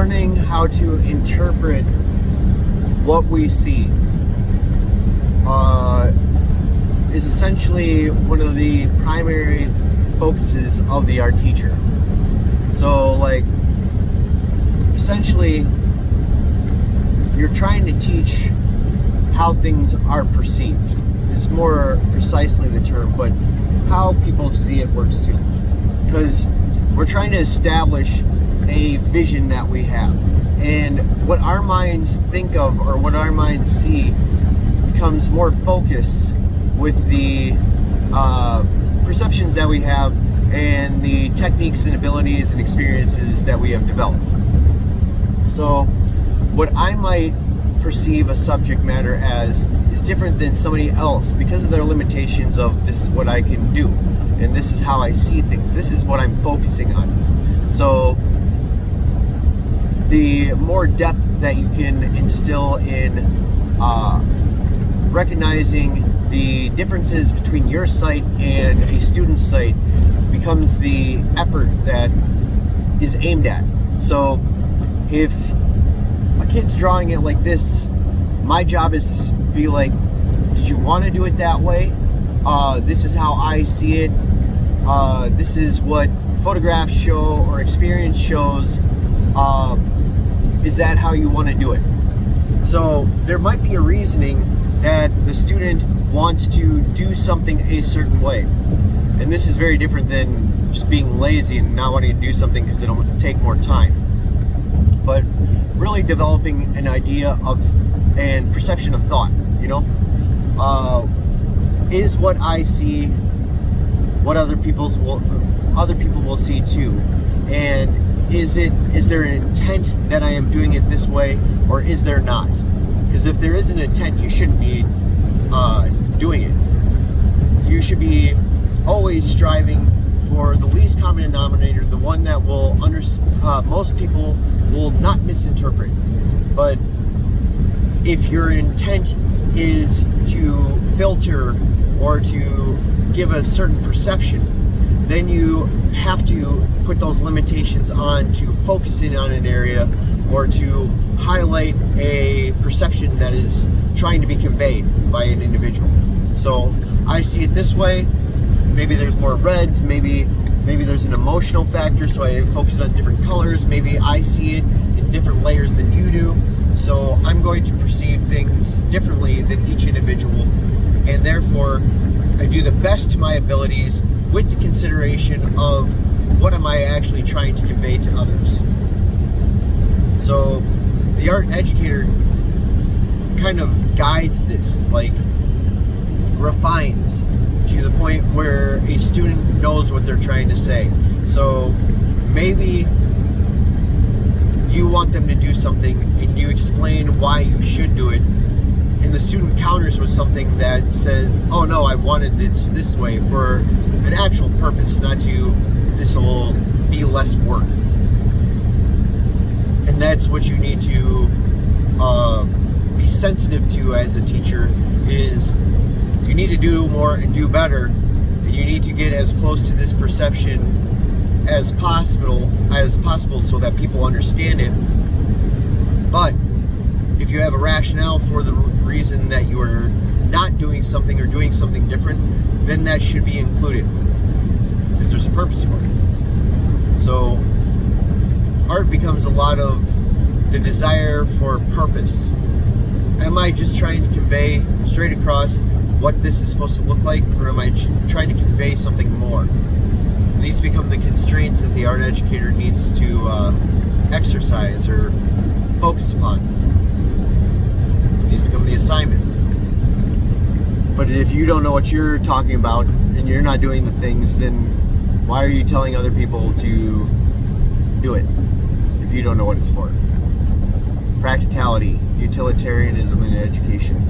learning how to interpret what we see is essentially one of the primary focuses of the art teacher. So, like, essentially, you're trying to teach how things are perceived. It's more precisely the term, but how people see it works too. Because we're trying to establish a vision that we have. And what our minds think of or what our minds see becomes more focused with the perceptions that we have and the techniques and abilities and experiences that we have developed. So what I might perceive a subject matter as is different than somebody else because of their limitations of this is what I can do and this is how I see things. This is what I'm focusing on. So the more depth that you can instill in recognizing the differences between your sight and a student's sight becomes the effort that is aimed at. So if a kid's drawing it like this, my job is to be like, did you want to do it that way? This is how I see it. This is what photographs show or experience shows. Is that how you want to do it? So there might be a reasoning that the student wants to do something a certain way. And this is very different than just being lazy and not wanting to do something because it'll take more time. But really developing an idea of and perception of thought, is what I see what other people will see too, and is there an intent that I am doing it this way, or is there not? Because if there is an intent, you shouldn't be doing it. You should be always striving for the least common denominator, the one that will most people will not misinterpret. But if your intent is to filter or to give a certain perception, then you have to put those limitations on to focus in on an area or to highlight a perception that is trying to be conveyed by an individual. So I see it this way. Maybe there's more reds, maybe there's an emotional factor, so I focus on different colors. Maybe I see it in different layers than you do, so I'm going to perceive things differently than each individual, and therefore I do the best to my abilities with the consideration of what am I actually trying to convey to others. So the art educator kind of guides this, like refines to the point where a student knows what they're trying to say. So maybe you want them to do something and you explain why you should do it, and the student counters with something that says, oh no, I wanted this way for an actual purpose, not to, this will be less work. And that's what you need to be sensitive to as a teacher, is you need to do more and do better, and you need to get as close to this perception as possible so that people understand it. But if you have a rationale for the reason that you are not doing something or doing something different, then that should be included because there's a purpose for it. So art becomes a lot of the desire for purpose. Am I just trying to convey straight across what this is supposed to look like, or am I trying to convey something more? These become the constraints that the art educator needs to exercise or focus upon. These become the assignments. But if you don't know what you're talking about and you're not doing the things, then why are you telling other people to do it if you don't know what it's for? Practicality, utilitarianism in education.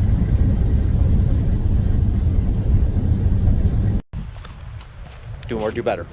Do more, do better.